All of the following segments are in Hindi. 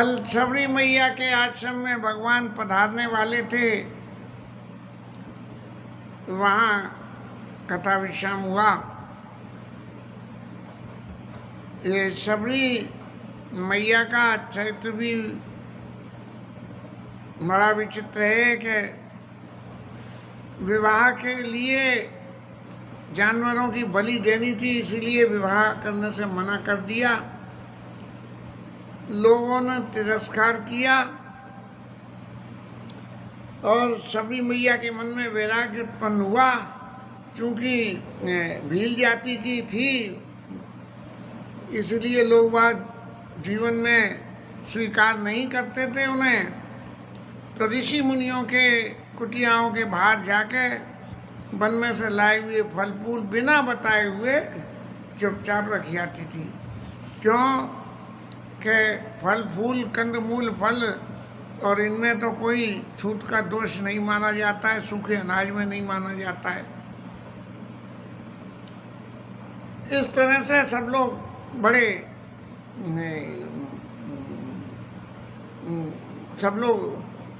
कल शबरी मैया के आश्रम में भगवान पधारने वाले थे, वहाँ कथा विश्राम हुआ। ये शबरी मैया का चरित्र भी बड़ा विचित्र है कि विवाह के लिए जानवरों की बलि देनी थी, इसीलिए विवाह करने से मना कर दिया। लोगों ने तिरस्कार किया और शबरी मैया के मन में वैराग्य उत्पन्न हुआ। चूँकि भील जाति की थी, इसलिए लोग बाग जीवन में स्वीकार नहीं करते थे उन्हें। तो ऋषि मुनियों के कुटियाओं के बाहर जाके वन में से लाए हुए फल फूल बिना बताए हुए चुपचाप रखी आती थी। क्यों कि फल फूल कंदमूल फल और इनमें तो कोई छूत का दोष नहीं माना जाता है, सूखे अनाज में नहीं माना जाता है। इस तरह से सब लोग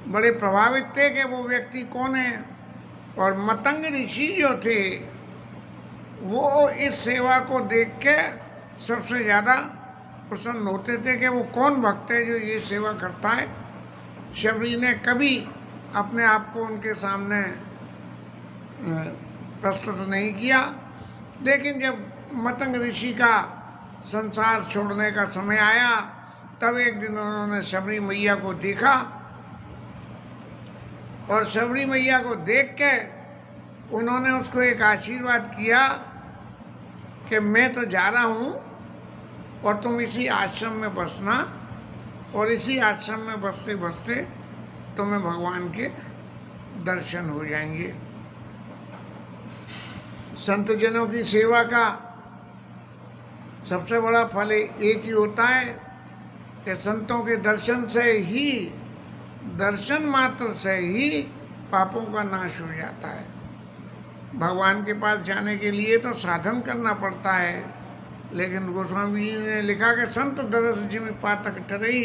बड़े प्रभावित थे कि वो व्यक्ति कौन है। और मतंग ऋषि जो थे वो इस सेवा को देख के सबसे ज़्यादा प्रसन्न होते थे कि वो कौन भक्त है जो ये सेवा करता है। शबरी ने कभी अपने आप को उनके सामने प्रस्तुत नहीं किया, लेकिन जब मतंग ऋषि का संसार छोड़ने का समय आया तब एक दिन उन्होंने शबरी मैया को देखा और शबरी मैया को देख के उन्होंने उसको एक आशीर्वाद किया कि मैं तो जा रहा हूँ और तुम इसी आश्रम में बसना, और इसी आश्रम में बसते बसते तुम्हें भगवान के दर्शन हो जाएंगे। संत जनों की सेवा का सबसे बड़ा फल एक ही होता है कि संतों के दर्शन से ही, दर्शन मात्र से ही पापों का नाश हो जाता है। भगवान के पास जाने के लिए तो साधन करना पड़ता है, लेकिन गोस्वामी जी ने लिखा कि संत दरस जिमि पातक टरई,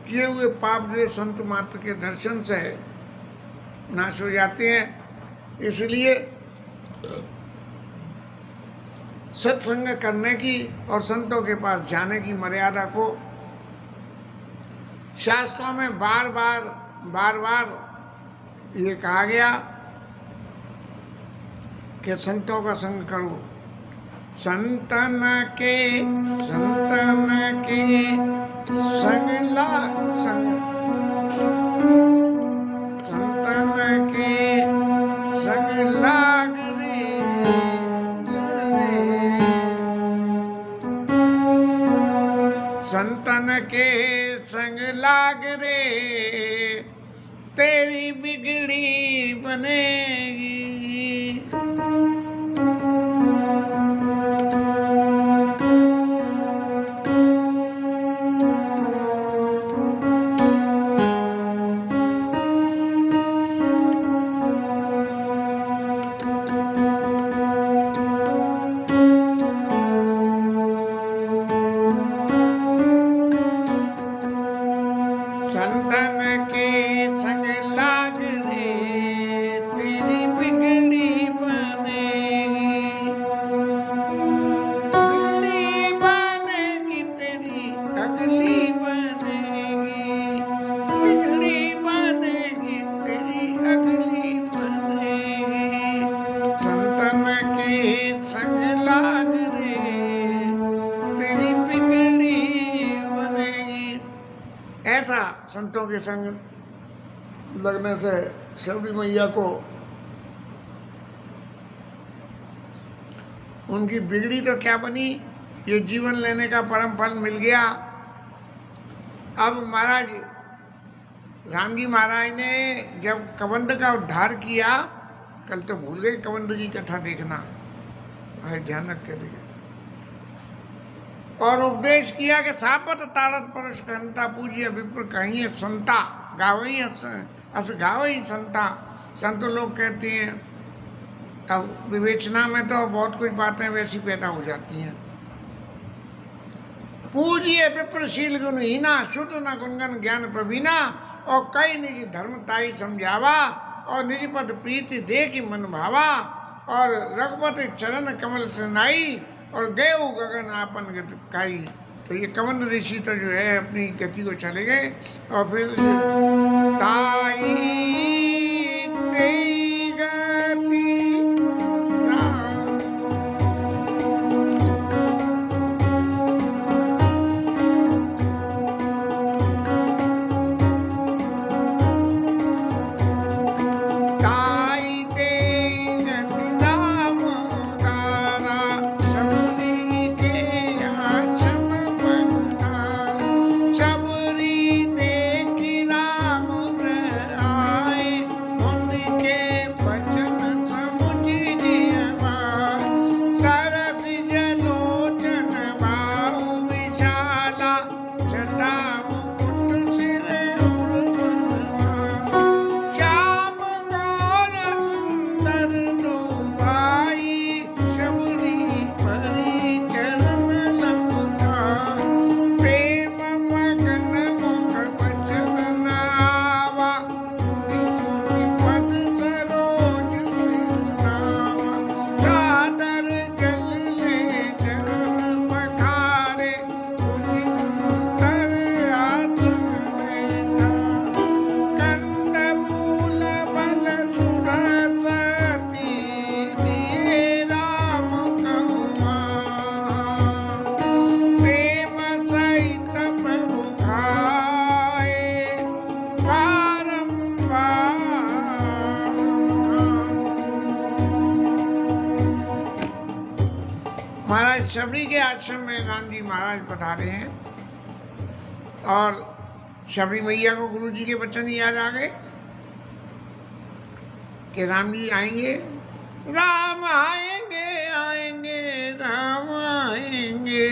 किए हुए पाप जो संत मात्र के दर्शन से नाश हो जाते हैं। इसलिए सत्संग करने की और संतों के पास जाने की मर्यादा को शास्त्रों में बार बार ये कहा गया कि संतों का संग करो। संतन के संग संतन के संग लाग रे, संतन के संग लाग रे, तेरी बिगड़ी बनेगी। संतन के संग लाग रे, तेरी बिगड़ी बनेगी। बिगड़ी बनेगी तेरी अगली बनेगी, बिगड़ी बनेगी तेरी अगली बनेगी। संतन के संग लाग रे, तेरी बिगड़ी बनेगी। ऐसा संतों के संग लगने से शबरी मैया को उनकी बिगड़ी तो क्या बनी, ये जीवन लेने का परम फल मिल गया। अब महाराज राम जी महाराज ने जब कबंध का उद्धार किया, कल तो भूल गए कबंध की कथा देखना, ध्यान रख के देखिए, और उपदेश किया कि सापत ताड़त परुष कहता पूज्य विप्र कहीं संता गावई अस गावई संता। संत लोग कहते हैं, अब विवेचना में तो बहुत कुछ बातें वैसी पैदा हो जाती हैं। पूजिए विप्रशील गुणहीना, शुद्ध न गुणगन ज्ञान प्रवीणा, और कई निज धर्मताई समझावा, और निज पद प्रीति देखी मन भावा, और रघुपति चरण कमल सुनाई, और गए गगन आपन गति काई। तो ये कमंद ऋषि तो जो है अपनी गति को चले गए, और फिर ताई तेई गति महाराज शबरी के आश्रम में राम जी महाराज पधारे हैं, और शबरी मैया को गुरु जी के वचन याद आ गए कि राम जी आएंगे, राम आएंगे आएंगे राम आएंगे,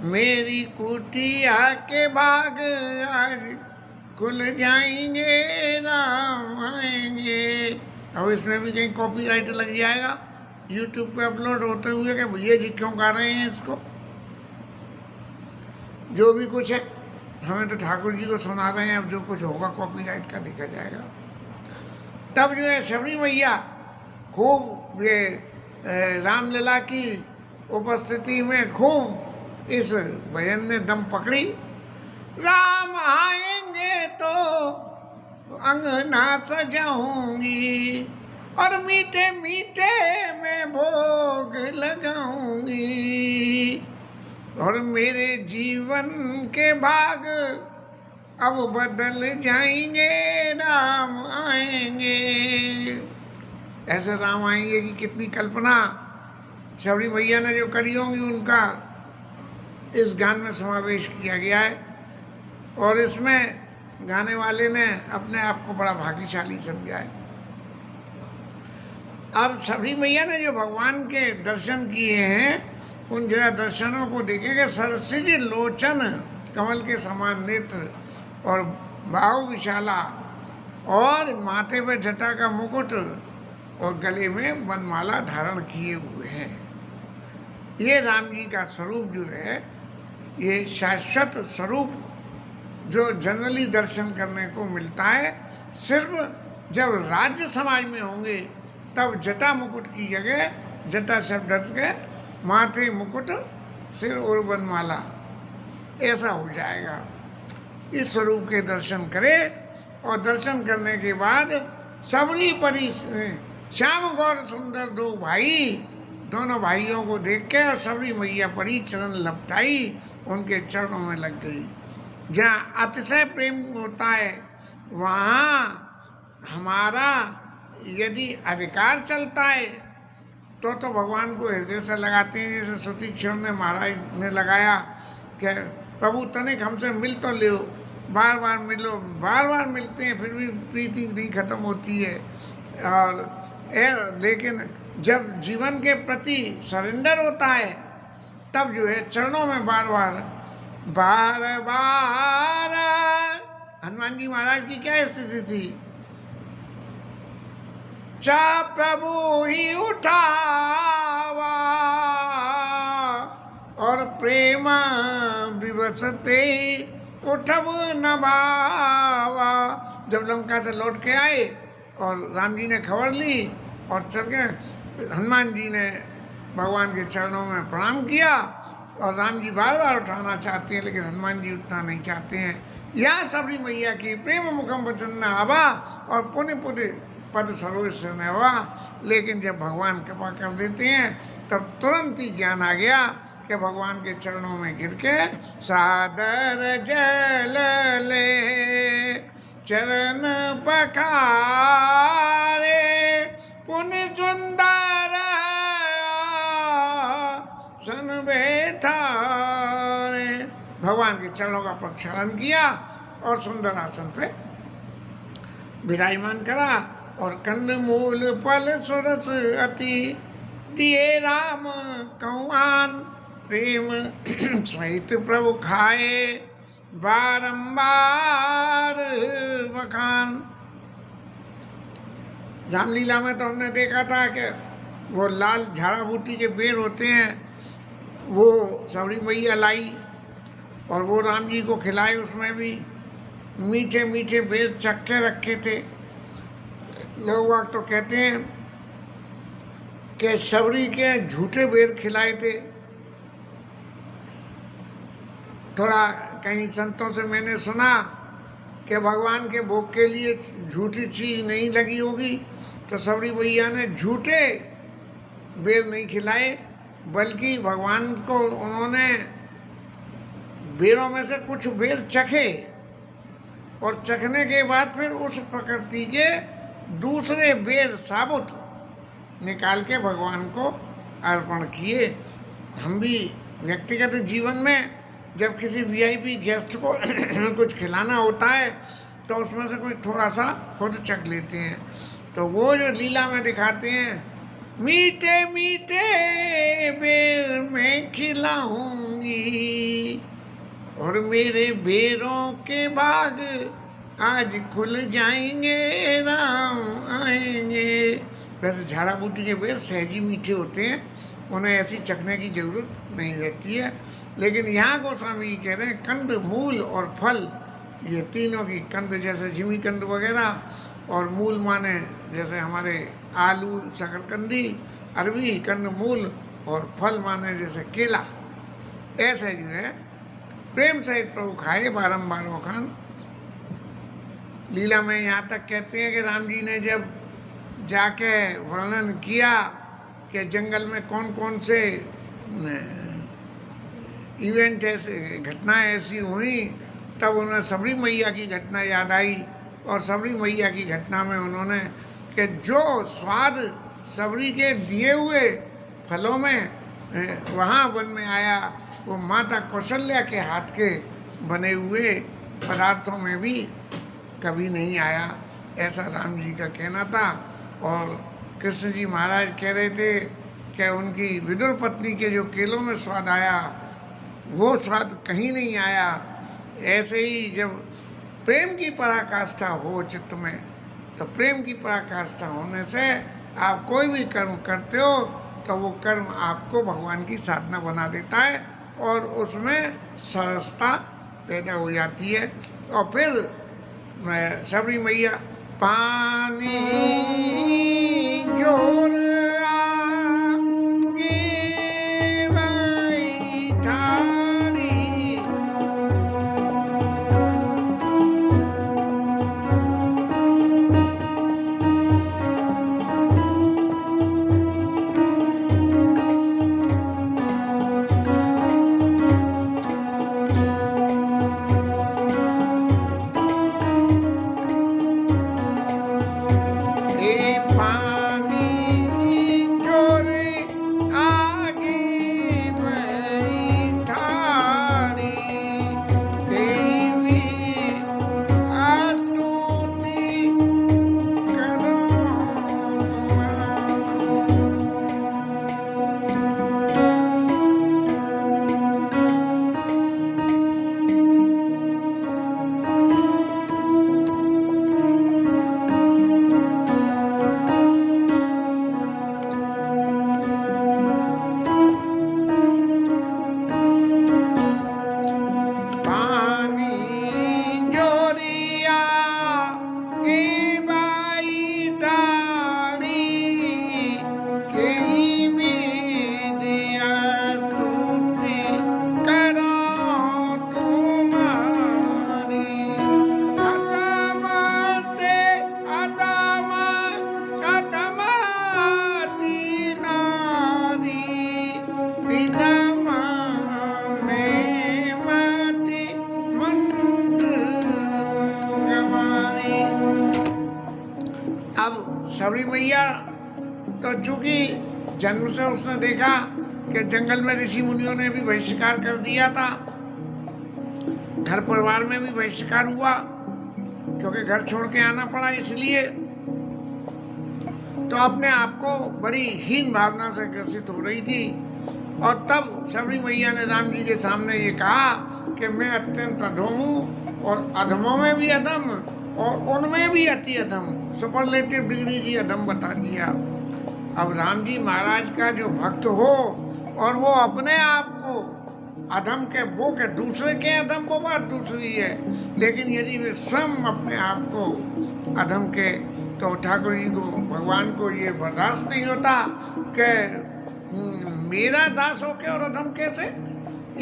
मेरी कुटिया के बाग आज खुल जाएंगे, राम आएंगे। अब इसमें भी कहीं कॉपीराइट लग जाएगा यूट्यूब पे अपलोड होते हुए कि भैया जी क्यों गा रहे हैं इसको। जो भी कुछ है हमें तो ठाकुर जी को सुना रहे हैं, अब जो कुछ होगा कॉपीराइट का देखा जाएगा। तब जो है शबरी मैया खूब ये रामलीला की उपस्थिति में खूब इस भजन ने दम पकड़ी, राम आएंगे तो अंगना सजाऊंगी, और मीठे मीठे में भोग लगाऊंगी, और मेरे जीवन के भाग अब बदल जाएंगे, राम आएंगे। ऐसे राम आएंगे कि कितनी कल्पना शबरी मैया ने जो करी होंगी उनका इस गान में समावेश किया गया है, और इसमें गाने वाले ने अपने आप को बड़ा भाग्यशाली समझा है। अब शबरी मैया ने जो भगवान के दर्शन किए हैं उन जरा दर्शनों को देखेंगे। सरसिज लोचन, कमल के समान नेत्र, और बाहु विशाला, और माथे पे जटा का मुकुट, और गले में वनमाला धारण किए हुए हैं। ये राम जी का स्वरूप जो है, ये शाश्वत स्वरूप जो जनरली दर्शन करने को मिलता है, सिर्फ जब राज्य समाज में होंगे तब जटा मुकुट की जगह जटा शब्द हट के माथे मुकुट, सिर और वनमाला, ऐसा हो जाएगा। इस स्वरूप के दर्शन करें, और दर्शन करने के बाद सबरी परी श्याम गौर सुंदर दो भाई, दोनों भाइयों को देख के और सबरी मैया परी चरण लपटाई, उनके चरणों में लग गई। जहाँ अतिशय प्रेम होता है वहाँ हमारा यदि अधिकार चलता है तो भगवान को हृदय से लगाते हैं। जैसे श्रुति क्षण ने महाराज ने लगाया कि प्रभु तनिक हमसे मिल तो लो, बार बार मिलो, बार बार मिलते हैं फिर भी प्रीति नहीं खत्म होती है। और लेकिन जब जीवन के प्रति सरेंडर होता है तब जो है चरणों में बार बार बार बार। हनुमान जी महाराज की क्या स्थिति थी? चा प्रभु ही उठावा और प्रेम विवसते उठब न भावा। जब लंका से लौट के आए और राम जी ने खबर ली और चल गए, हनुमान जी ने भगवान के चरणों में प्रणाम किया और राम जी बार बार उठाना चाहते हैं लेकिन हनुमान जी उठना नहीं चाहते हैं। या सबरी मैया की प्रेम मुखम वचन हवा और पुण्य पुण्य पद सरोज से नवा। लेकिन जब भगवान कृपा कर देते हैं तब तुरंत ही ज्ञान आ गया कि भगवान के चरणों में गिर के सादर जल ले चरण पखारे पुण्य सुंदर सन बैठारे। भगवान के चरणों का प्रक्षालन किया और सुंदर आसन पे विराजमान करा और कंद मूल फल सुरस अति दिए राम कौआन प्रेम सहित प्रभु खाए बारंबार बखान। रामलीला में तो हमने देखा था कि वो लाल झाड़ा बूटी के बेर होते हैं, वो सबरी मैया लाई और वो राम जी को खिलाए। उसमें भी मीठे मीठे बेर चख के रखे थे। लोग वाग तो कहते हैं कि सबरी के झूठे बेर खिलाए थे। थोड़ा कहीं संतों से मैंने सुना कि भगवान के भोग के लिए झूठी चीज़ नहीं लगी होगी तो सबरी मैया ने झूठे बेर नहीं खिलाए, बल्कि भगवान को उन्होंने बेरों में से कुछ बेर चखे और चखने के बाद फिर उस प्रकृति के दूसरे बेर साबुत निकाल के भगवान को अर्पण किए। हम भी व्यक्तिगत जीवन में जब किसी वीआईपी गेस्ट को कुछ खिलाना होता है तो उसमें से कोई थोड़ा सा खुद चख लेते हैं। तो वो जो लीला में दिखाते हैं, मीठे मीठे बेर में खिलाऊंगी और मेरे बेरों के बाग आज खुल जाएंगे राम आएंगे। वैसे झाड़ा बूटी के बेर सहजी मीठे होते हैं, उन्हें ऐसी चखने की जरूरत नहीं रहती है। लेकिन यहाँ गोस्वामी जी कह रहे हैं कंद मूल और फल, ये तीनों की, कंद जैसे झिमी कंद वगैरह और मूल माने जैसे हमारे आलू शकरकंदी अरबी कंद मूल और फल माने जैसे केला, ऐसे जो है प्रेम सहित प्रभु खाए बारंबार बखान। लीला में यहाँ तक कहते हैं कि राम जी ने जब जाके वर्णन किया कि जंगल में कौन कौन से इवेंट ऐसे घटनाएं ऐसी हुई, तब उन्हें सबरी मैया की घटना याद आई और सबरी मैया की घटना में उन्होंने कि जो स्वाद सबरी के दिए हुए फलों में वहाँ वन में आया वो माता कौशल्या के हाथ के बने हुए पदार्थों में भी कभी नहीं आया, ऐसा राम जी का कहना था। और कृष्ण जी महाराज कह रहे थे कि उनकी विदुर पत्नी के जो केलों में स्वाद आया वो स्वाद कहीं नहीं आया। ऐसे ही जब प्रेम की पराकाष्ठा हो चित्त में, तो प्रेम की पराकाष्ठा होने से आप कोई भी कर्म करते हो तो वो कर्म आपको भगवान की साधना बना देता है और उसमें सरसता पैदा हो जाती है। और फिर सबरी मैया पानी जोर आगे बैठारी, अब सबरी मैया तो चूंकि जन्म से उसने देखा कि जंगल में ऋषि मुनियों ने भी बहिष्कार कर दिया था, घर परिवार में भी बहिष्कार हुआ क्योंकि घर छोड़ के आना पड़ा, इसलिए तो अपने आप को बड़ी हीन भावना से ग्रसित हो रही थी। और तब सबरी मैया ने राम जी के सामने ये कहा कि मैं अत्यंत अधम हूँ और अधमों में भी अधम और उनमें भी अति अधम, सुपरलेटिव डिग्री की अधम बता दिया। अब राम जी महाराज का जो भक्त हो और वो अपने आप को अधम के वो के दूसरे के अधम वो बात दूसरी है, लेकिन यदि वे स्वयं अपने आप को अधम के, तो ठाकुर जी को भगवान को ये बर्दाश्त नहीं होता कि मेरा दास हो के और अधम कैसे।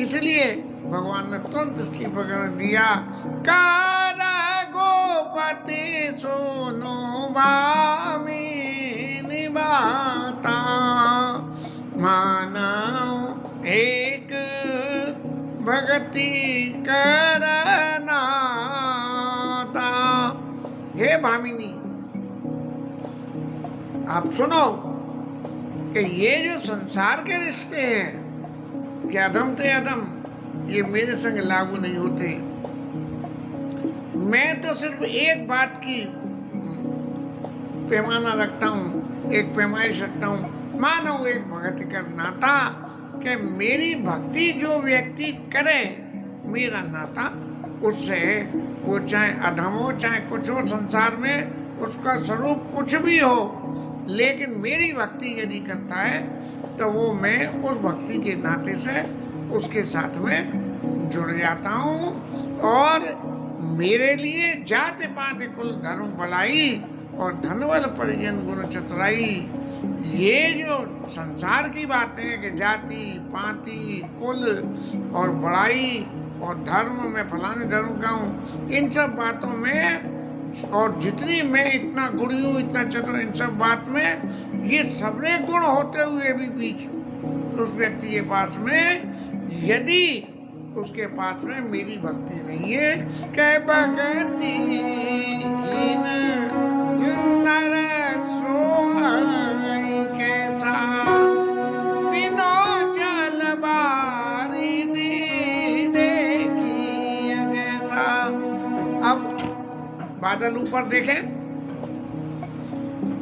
इसलिए भगवान ने तुरंत इस्तीफा कर दिया। कारा गोपति सुनो भामी निभाता, मानव एक भक्ति करना था। हे भामिनी, आप सुनो कि ये जो संसार के रिश्ते हैं कि अधम ते अधम, ये मेरे संग लागू नहीं होते। मैं तो सिर्फ एक बात की पैमाना रखता हूँ, एक पैमाइश रखता हूँ, मानो एक भक्ति का नाता, कि मेरी भक्ति जो व्यक्ति करे मेरा नाता उससे, वो चाहे अधम हो चाहे कुछ हो संसार में, उसका स्वरूप कुछ भी हो, लेकिन मेरी भक्ति यदि करता है तो वो मैं उस भक्ति के नाते से उसके साथ में जुड़ जाता हूँ। और मेरे लिए जाति पाति कुल धर्म भलाई और धनबल परिजन गुण चतुराई, ये जो संसार की बातें हैं कि जाति पाति कुल और बड़ाई और धर्म में फलाने धर्म का हूँ, इन सब बातों में और जितनी मैं इतना गुणी हूँ इतना चतुर, इन सब बात में ये सबरे गुण होते हुए भी बीच उस व्यक्ति के पास में यदि उसके पास में मेरी भक्ति नहीं है, कै भक्ति नर सोई कैसा, बिनो जल बारी देखी जैसा। अब बादल ऊपर देखें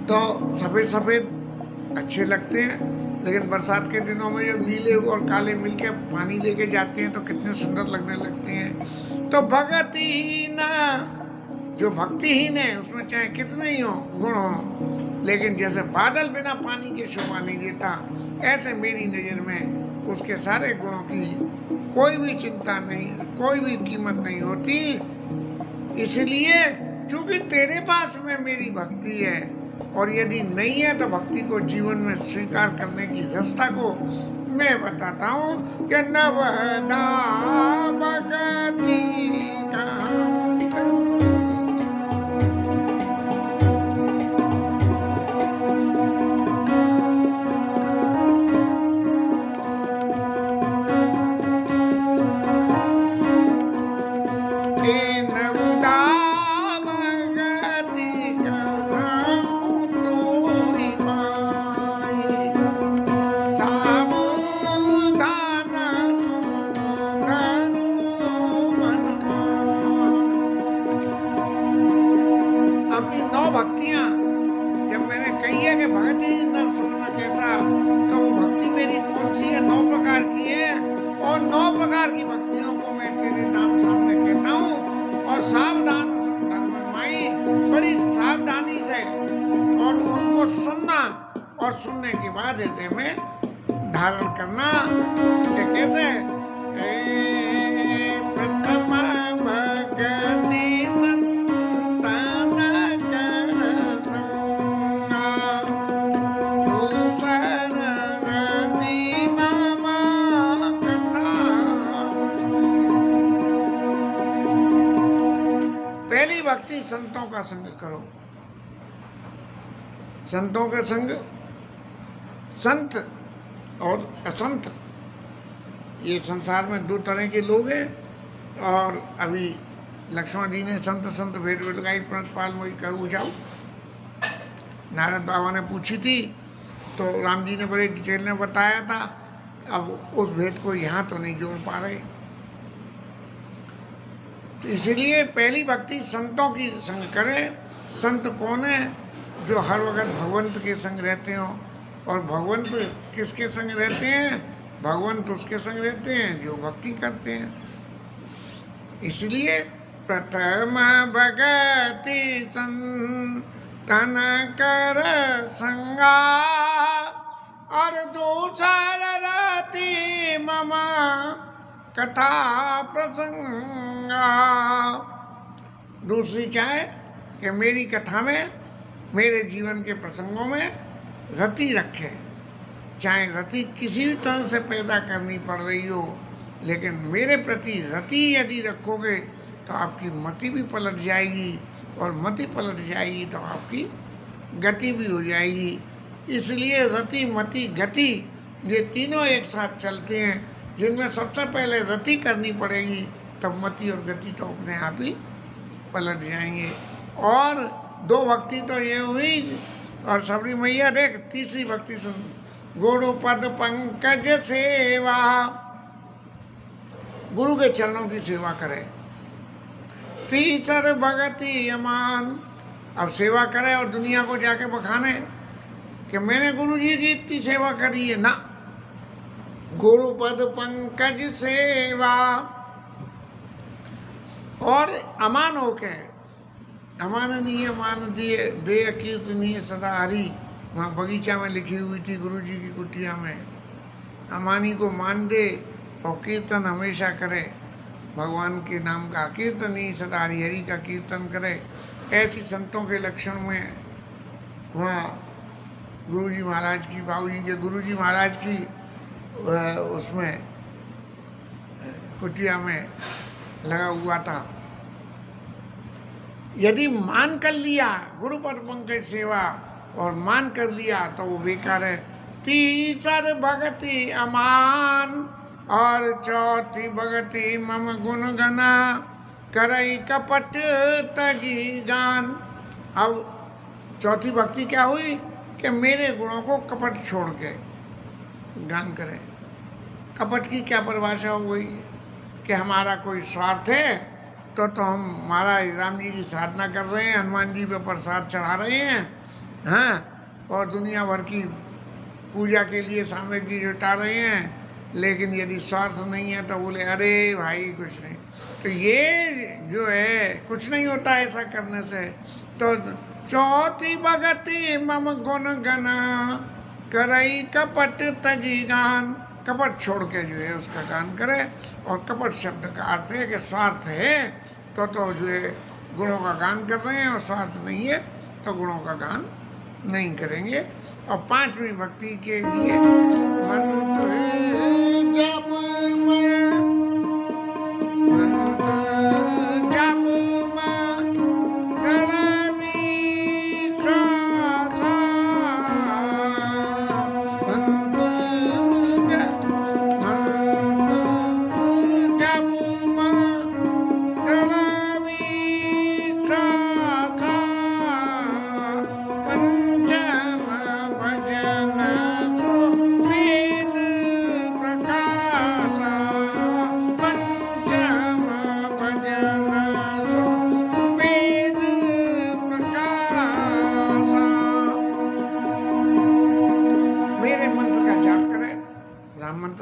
तो सफेद सफेद अच्छे लगते हैं, लेकिन बरसात के दिनों में जब नीले और काले मिलके पानी लेके जाते हैं तो कितने सुंदर लगने लगते हैं। तो भक्तिहीन, जो भक्तिहीन है उसमें चाहे कितने ही हो गुण हो, लेकिन जैसे बादल बिना पानी के शोभा नहीं देता, ऐसे मेरी नज़र में उसके सारे गुणों की कोई भी चिंता नहीं, कोई भी कीमत नहीं होती। इसलिए चूंकि तेरे पास में मेरी भक्ति है, और यदि नहीं है तो भक्ति को जीवन में स्वीकार करने की रास्ता को मैं बताता हूँ कि नवदा भक्ति का सुनने के बाद हृदय में धारण करना कि कैसे प्रथम भक्ति संतान कर संगा, दूसर रति मामा कथा। पहली भक्ति संतों का संग करो। संतों का संग, संत और असंत, ये संसार में दो तरह के लोग हैं। और अभी लक्ष्मण जी ने संत संत भेद लगाई, प्रणपाल मोई कहू जाओ। नारद बाबा ने पूछी थी तो राम जी ने बड़े डिटेल में बताया था। अब उस भेद को यहाँ तो नहीं जोड़ पा रहे। तो इसीलिए पहली भक्ति संतों की संग करे। संत कौन है? जो हर वक्त भगवंत के संग रहते हो। और भगवंत किसके संग रहते हैं? भगवंत उसके संग रहते हैं जो भक्ति करते हैं। इसलिए प्रथम भगति संतन कर संगा और दूसर रति मम कथा प्रसंगा। दूसरी क्या है कि मेरी कथा में, मेरे जीवन के प्रसंगों में रति रखे। चाहे रति किसी भी तरह से पैदा करनी पड़ रही हो, लेकिन मेरे प्रति रति यदि रखोगे तो आपकी मति भी पलट जाएगी, और मति पलट जाएगी तो आपकी गति भी हो जाएगी। इसलिए रति मति गति ये तीनों एक साथ चलते हैं, जिनमें सबसे पहले रति करनी पड़ेगी, तब मति और गति तो अपने आप ही पलट जाएंगे। और दो भक्ति तो ये हुई, और सबरी मैया देख तीसरी भक्ति सुन। गुरु पद पंकज सेवा, गुरु के चरणों की सेवा करे। तीसर भगति अमान, अब सेवा करे और दुनिया को जाके बखाने कि मैंने गुरु जी की इतनी सेवा करी है ना। गुरु पद पंकज सेवा, और अमान होके, अमाननीय मान दिए दे कीर्तनीय सदा हरी, वहाँ बगीचा में लिखी हुई थी गुरु जी की कुटिया में। अमानी को मान दे और कीर्तन हमेशा करे, भगवान के नाम का कीर्तनीय सदा हरि, हरि का कीर्तन करे। ऐसी संतों के लक्षण में वहाँ गुरु जी महाराज की, बाबू जी के गुरु जी महाराज की उसमें कुटिया में लगा हुआ था। यदि मान कर लिया गुरु पद पंकज सेवा और मान कर लिया तो वो बेकार है। तीसर भगति अमान और चौथी भगति मम गुण गना करई कपट तजी गान। अब चौथी भक्ति क्या हुई कि मेरे गुणों को कपट छोड़ के गान करें। कपट की क्या परिभाषा हो गई कि हमारा कोई स्वार्थ है तो हम महाराज राम जी की साधना कर रहे हैं, हनुमान जी पे प्रसाद चढ़ा रहे हैं, हाँ, और दुनिया भर की पूजा के लिए सामग्री जुटा रहे हैं। लेकिन यदि स्वार्थ नहीं है तो बोले अरे भाई कुछ नहीं। तो ये जो है कुछ नहीं होता ऐसा करने से। तो चौथी भगति मम गुण गना करई कपट तजी गान, कपट छोड़ के जो है उसका गान करे। और कपट शब्द का अर्थ है कि स्वार्थ है तो जो है गुणों का गान कर रहे हैं, और स्वार्थ नहीं है तो गुणों का गान नहीं करेंगे। और पांचवी भक्ति के लिए मंत्र जप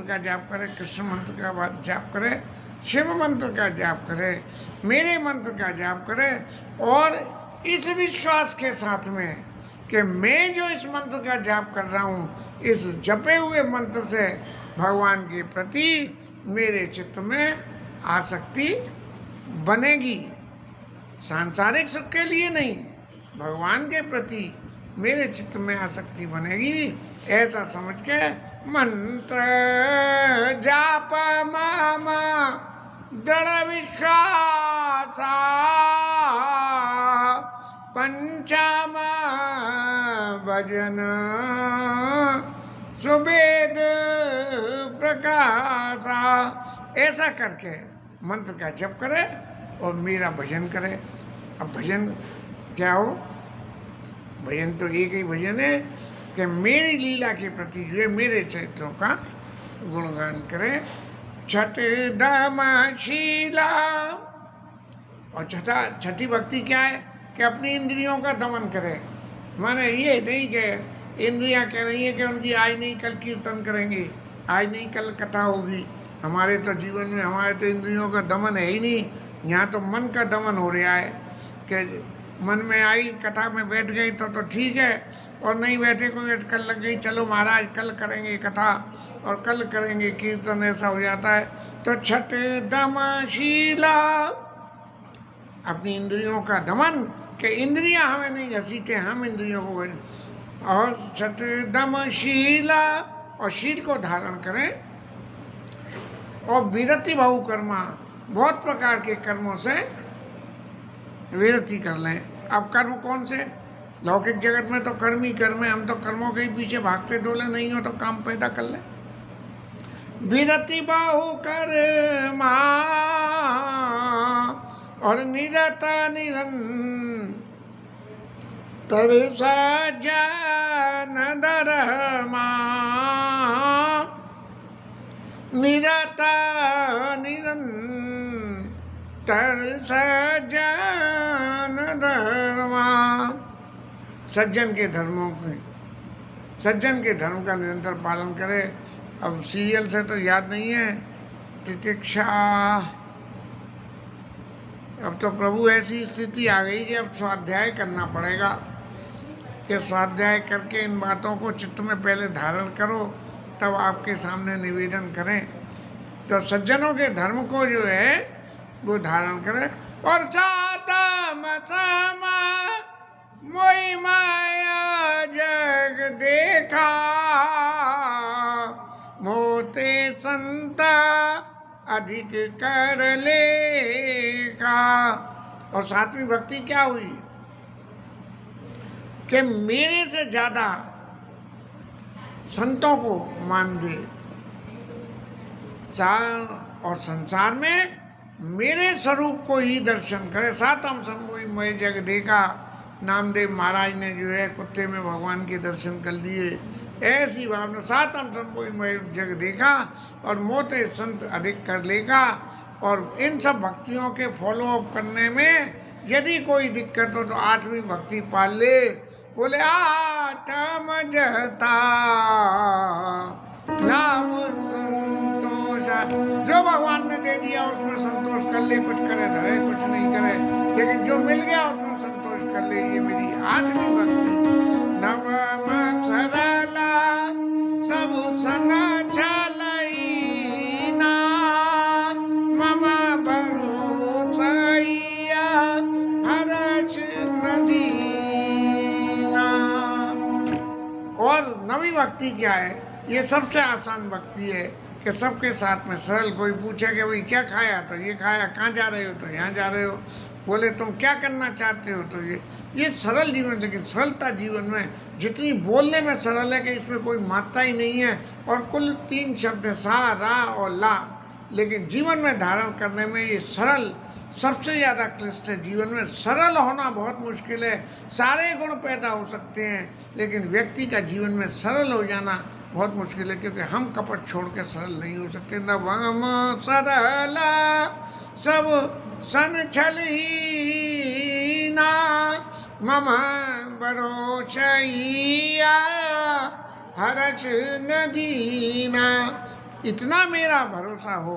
का जाप करे, कृष्ण मंत्र का जाप करे, शिव मंत्र का जाप करे, मेरे मंत्र का जाप करे। और इस विश्वास के साथ में कि मैं जो इस मंत्र का जाप कर रहा हूँ, इस जपे हुए मंत्र से भगवान के प्रति मेरे चित्त में आसक्ति बनेगी। सांसारिक सुख के लिए नहीं, भगवान के प्रति मेरे चित्त में आसक्ति बनेगी, ऐसा समझ के मंत्र जाप मम दृढ़ विश्वास पंचम भजन सुवेद प्रकाश। ऐसा करके मंत्र का जप करे और मेरा भजन करे। अब भजन क्या हो? भजन तो एक ही भजन है कि मेरी लीला के प्रति जो है मेरे चरित्रों का गुणगान करे। छठ दम शीला, और छठी भक्ति क्या है कि अपनी इंद्रियों का दमन करे। माने ये नहीं कि इंद्रियां कह रही हैं कि उनकी आज नहीं कल कीर्तन करेंगे, आज नहीं कल कथा होगी। हमारे तो जीवन में हमारे तो इंद्रियों का दमन है ही नहीं। यहाँ तो मन का दमन हो रहा है कि मन में आई कथा में बैठ गई तो ठीक है, और नहीं बैठे कोई अटकल लग गई, चलो महाराज कल करेंगे कथा और कल करेंगे कीर्तन, ऐसा हो जाता है। तो छठ दम शीला, अपनी इंद्रियों का दमन, कि इंद्रियां हमें नहीं घसीटे, हम इंद्रियों को। और छठ दम शीला, और शील को धारण करें। और विरति बहु कर्मा, बहुत प्रकार के कर्मों से विरति कर लें। अब कर्म कौन से? लौकिक जगत में तो कर्म ही कर्म है, हम तो कर्मों के ही पीछे भागते डोले, नहीं हो तो काम पैदा कर लें। विरति बहु कर्मा और निरत निरंतर सज्जन धर्मा, निरत निरंतर सज्जन धर्मा, सज्जन के धर्मों के, सज्जन के धर्म का निरंतर पालन करे। अब सीरियल से तो याद नहीं है, तितिक्षा। अब तो प्रभु ऐसी स्थिति आ गई कि अब स्वाध्याय करना पड़ेगा, कि स्वाध्याय करके इन बातों को चित्त में पहले धारण करो, तब आपके सामने निवेदन करें। तो सज्जनों के धर्म को जो है वो धारण करें। और सातम समा मोहि माया जग देखा, मोते संता अधिक कर लेगा। और सातवीं भक्ति क्या हुई कि मेरे से ज्यादा संतों को मान दे, और संसार में मेरे स्वरूप को ही दर्शन करे। सातम समोई मैं जग देखा, नामदेव महाराज ने जो है कुत्ते में भगवान के दर्शन कर लिए। ऐसी भावना, सातम समोई मैं जग देखा और मोते संत अधिक कर लेगा। और इन सब भक्तियों के फॉलो अप करने में यदि कोई दिक्कत हो तो आठवीं भक्ति पाल ले। बोले आठम जहता नाम संतोष, जो भगवान ने दे दिया उसमें संतोष कर ले, कुछ करे धरे कुछ नहीं करे, लेकिन जो मिल गया उसमें संतोष कर ले। ये मेरी आठवीं भक्ति। नवम सरला सब सन चलईना, मम भरोसैया हर्ष नदीना। और नवी भक्ति क्या है? ये सबसे आसान भक्ति है कि सबके साथ में सरल। कोई पूछे कि भाई क्या खाया, तो ये खाया। कहाँ जा रहे हो, तो यहाँ जा रहे हो। बोले तुम क्या करना चाहते हो, तो ये सरल जीवन। लेकिन सरलता जीवन में जितनी बोलने में सरल है कि इसमें कोई मात्रा ही नहीं है, और कुल 3 शब्द है, सा, रा और ला। लेकिन जीवन में धारण करने में ये सरल सबसे ज़्यादा क्लिष्ट है। जीवन में सरल होना बहुत मुश्किल है। सारे गुण पैदा हो सकते हैं, लेकिन व्यक्ति का जीवन में सरल हो जाना बहुत मुश्किल है, क्योंकि हम कपट छोड़ के सरल नहीं हो सकते। नवम सरला सब सन छलहीना, मम भरोसैया हर्ष नदीना। इतना मेरा भरोसा हो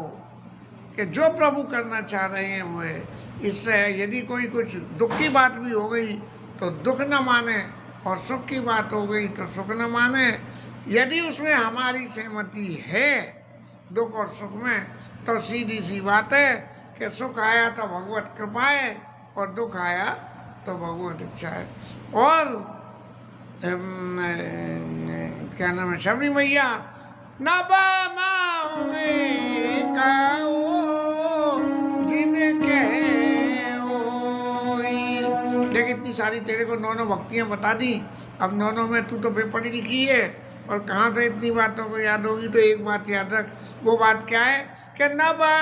कि जो प्रभु करना चाह रहे हैं वो है। इससे यदि कोई कुछ दुख की बात भी हो गई तो दुख न माने, और सुख की बात हो गई तो सुख न माने। यदि उसमें हमारी सहमति है दुख और सुख में, तो सीधी सी बात है कि सुख आया तो भगवत कृपा है, और दुख आया तो भगवत इच्छा है। और क्या नाम है, शबरी मैया नबा जिनके देख, इतनी सारी तेरे को 9 भक्तियां बता दी। अब 9 में तू तो बेपढ़ी लिखी है, और कहाँ से इतनी बातों को याद होगी। तो एक बात याद रख, वो बात क्या है कि नबा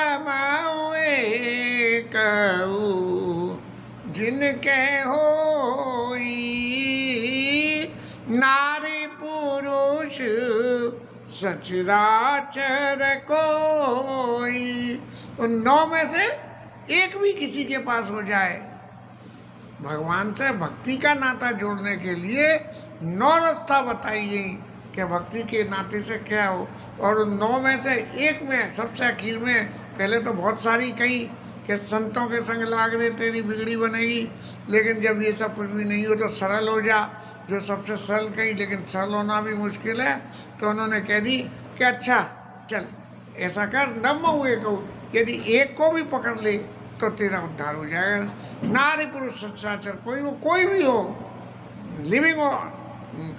जिनके होई नारी पुरुष सचराचर कोई। उन 9 में से एक भी किसी के पास हो जाए, भगवान से भक्ति का नाता जोड़ने के लिए 9 रास्ता बताई गई कि भक्ति के नाते से क्या हो। और उन 9 में से एक में सबसे आखिर में, पहले तो बहुत सारी कही कि संतों के संग लाग रे तेरी बिगड़ी बनेगी, लेकिन जब ये सब कुछ भी नहीं हो तो सरल हो जा, जो सबसे सरल कही, लेकिन सरल होना भी मुश्किल है। तो उन्होंने कह दी कि अच्छा चल ऐसा कर, नब्बे हुए को यदि एक को भी पकड़ ले तो तेरा उद्धार हो जाएगा। नारी पुरुष सचराचर कोई भी हो, लिविंग हो,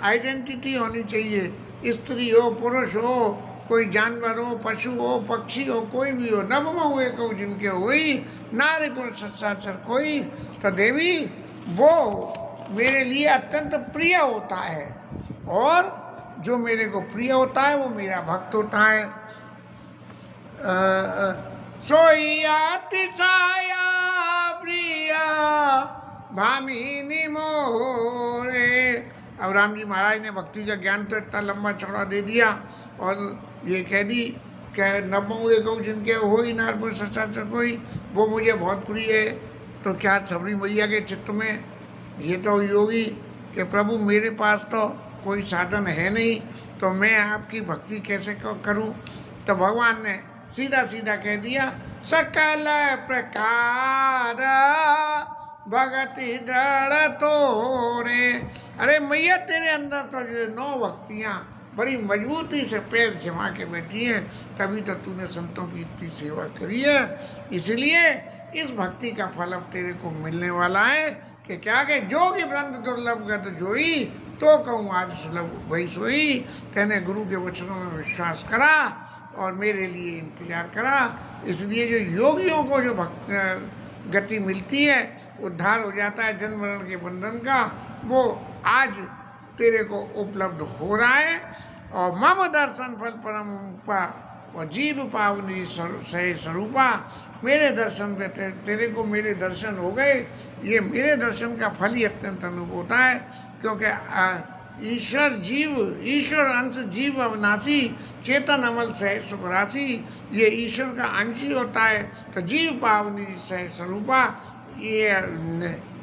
आइडेंटिटी होनी चाहिए, स्त्री हो पुरुष हो, कोई जानवर हो, पशु हो, पक्षी हो, कोई भी हो, नब्बे हुए को जिनके हुई, नारी पुरुष सचराचर कोई, तो देवी वो मेरे लिए अत्यंत प्रिय होता है, और जो मेरे को प्रिय होता है वो मेरा भक्त होता है। सोई अतिशया प्रिया भामिनी मोरे। अब राम जी महाराज ने भक्ति का ज्ञान तो इतना लंबा चौड़ा दे दिया, और ये कह दी कि नब्बे गौ जिनके हो ही नारपुर सचराचर कोई, वो मुझे बहुत प्रिय है। तो क्या सबरी मैया के चित्त में ये तो योगी कि प्रभु मेरे पास तो कोई साधन है नहीं, तो मैं आपकी भक्ति कैसे करूं। तो भगवान ने सीधा सीधा कह दिया, सकल प्रकार भगति दृढ़ तोरे। अरे मैया तेरे अंदर तो जो 9 भक्तियाँ बड़ी मजबूती से पैर जमा के बैठी हैं, तभी तो तूने संतों की इतनी सेवा करी है। इसलिए इस भक्ति का फल अब तेरे को मिलने वाला है कि क्या के जोगी वृंद दुर्लभ गत जोई, तो कहूँ आज सुलभ वही सोई। कहने गुरु के वचनों में विश्वास करा और मेरे लिए इंतजार करा। इसलिए जो योगियों को जो गति मिलती है, उद्धार हो जाता है जन्म मरण के बंधन का, वो आज तेरे को उपलब्ध हो रहा है। और मम दर्शन फल परम रूपा और जीव पावनी सह स्वरूपा। मेरे दर्शन देते तेरे को मेरे दर्शन हो गए, ये मेरे दर्शन का फल ही अत्यंत अनुभव होता है, क्योंकि ईश्वर अंश जीव अविनाशी, चेतन अमल सह सुख राशि, ये ईश्वर का अंश ही होता है। तो जीव पावनी सह स्वरूपा, ये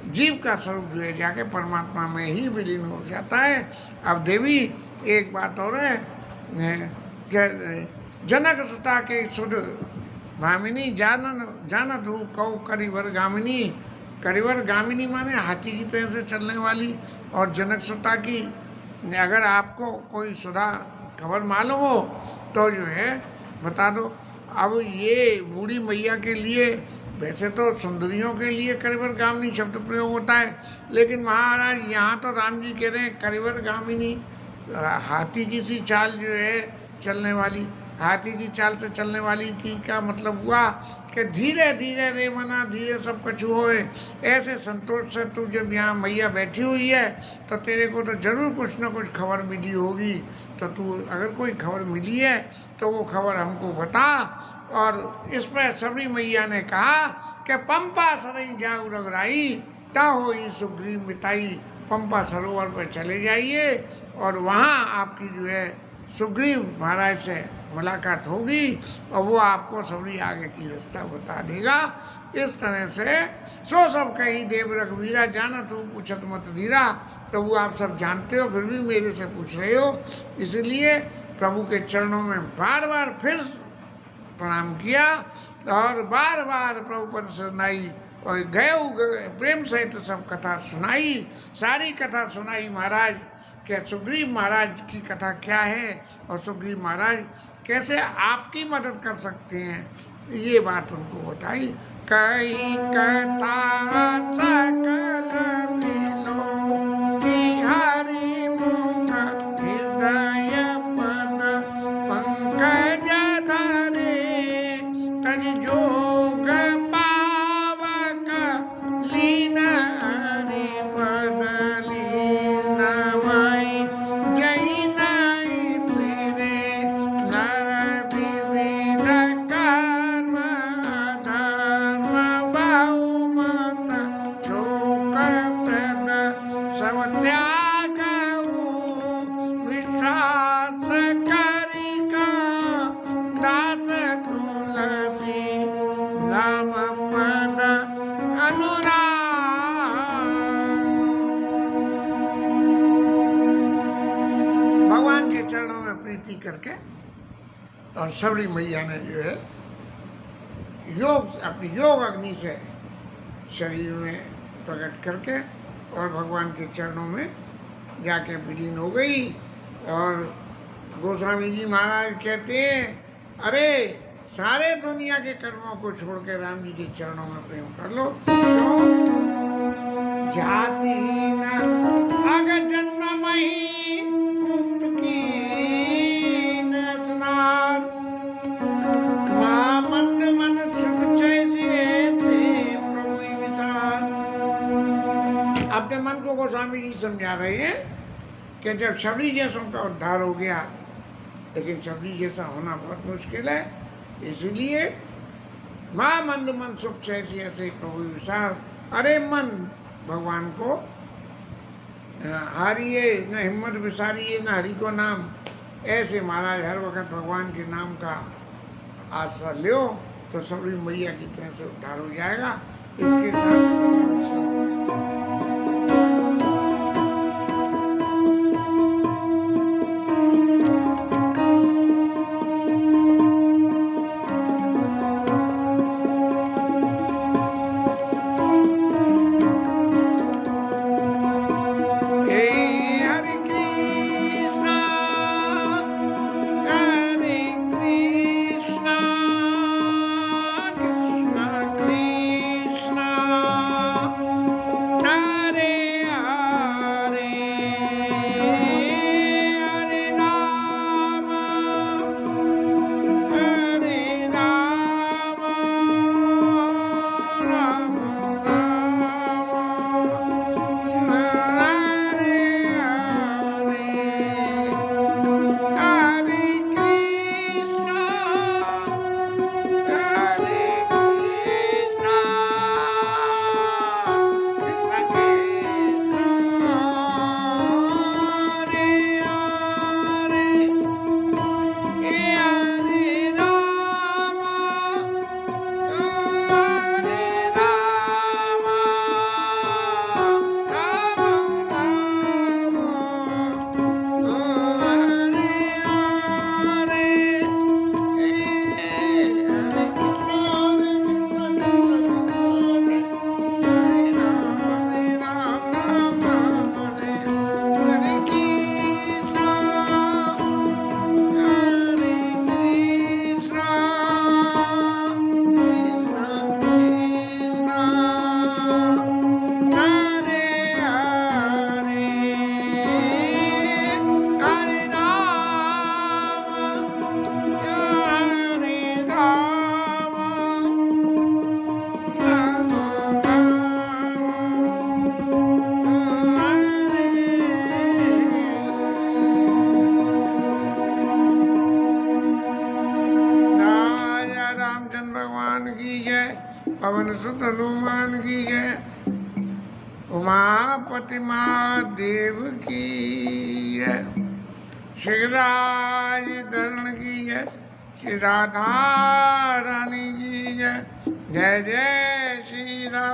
जीव का स्वरूप जो है जाके परमात्मा में ही विलीन हो जाता है। अब देवी एक बात और है कि जनक सुता के सुध भामिनी जानत हूँ कौ करिवर गामिनी। करिवर गामिनी माने हाथी की तरह से चलने वाली, और जनक सुता की अगर आपको कोई सुधा खबर मालूम हो तो जो है बता दो। अब ये बूढ़ी मैया के लिए, वैसे तो सुंदरियों के लिए करिवर गामिनी शब्द प्रयोग होता है, लेकिन महाराज यहाँ तो राम जी कह रहे हैं करिवर गामिनी, हाथी की सी चाल जो है चलने वाली। हाथी की चाल से चलने वाली की का मतलब हुआ कि धीरे धीरे रे मना धीरे सब कुछ होए। ऐसे संतोष से तू जब यहाँ मैया बैठी हुई है तो तेरे को तो जरूर कुछ ना कुछ खबर मिली होगी। तो तू अगर कोई खबर मिली है तो वो खबर हमको बता। और इस पर सबरी मैया ने कहा कि पंपा सरई जाऊ रघुराई, ता हो सुग्रीव मिताई। पंपा सरोवर पर चले जाइए और वहाँ आपकी जो है सुग्रीव महाराज से मुलाकात होगी और वो आपको सबरी आगे की रास्ता बता देगा। इस तरह से सो सब कही देव रघुवीरा, जानत हूँ पूछत मत धीरा। प्रभु आप सब जानते हो फिर भी मेरे से पूछ रहे हो, इसलिए प्रभु के चरणों में बार बार फिर प्रणाम किया और बार बार प्रभु पर सुनाई और गए प्रेम सहित सब कथा सुनाई। सारी कथा सुनाई महाराज कि सुग्रीव महाराज की कथा क्या है और सुग्रीव महाराज कैसे आपकी मदद कर सकते हैं, ये बात उनको बताई। कई कथा सकल मिलो बिहारी मुख हृदय पद पंकज धरे, तज जोग पावक लीन हरि पद लीन वै जय नहीं फिरे नर विविध कर्म धर्म बहुमत शोक प्रद भगवान के चरणों में प्रीति करके, और सबरी मैया ने जो है योग, अपनी योग अग्नि से शरीर में प्रकट करके और भगवान के चरणों में जाके विलीन हो गई। और गोस्वामी जी महाराज कहते हैं, अरे सारे दुनिया के कर्मों को छोड़ के राम जी के चरणों में प्रेम कर लो। क्यों? जाति न अग जन्म मही मुक्त की न स्नार, मां मंद मन सुख जैसे प्रभु विचार। अपने मन को गोस्वामी जी समझा रहे हैं कि जब शबरी जैसों का उद्धार हो गया, लेकिन शबरी जैसा होना बहुत मुश्किल है, इसलिए मां मंद मन सुख जैसी ऐसे प्रभु विचार। अरे मन, भगवान को हारिए न, हिम्मत विसारिए न हरि को नाम। ऐसे महाराज हर वक्त भगवान के नाम का आश्रय लो तो सबरी मैया की तरह से उद्धार हो जाएगा। इसके साथ पवन सुत हनुमान की जय, उमापति महादेव की जय, श्री राज धरण की जय, श्री राधा रानी की जय। जय जय श्री राम।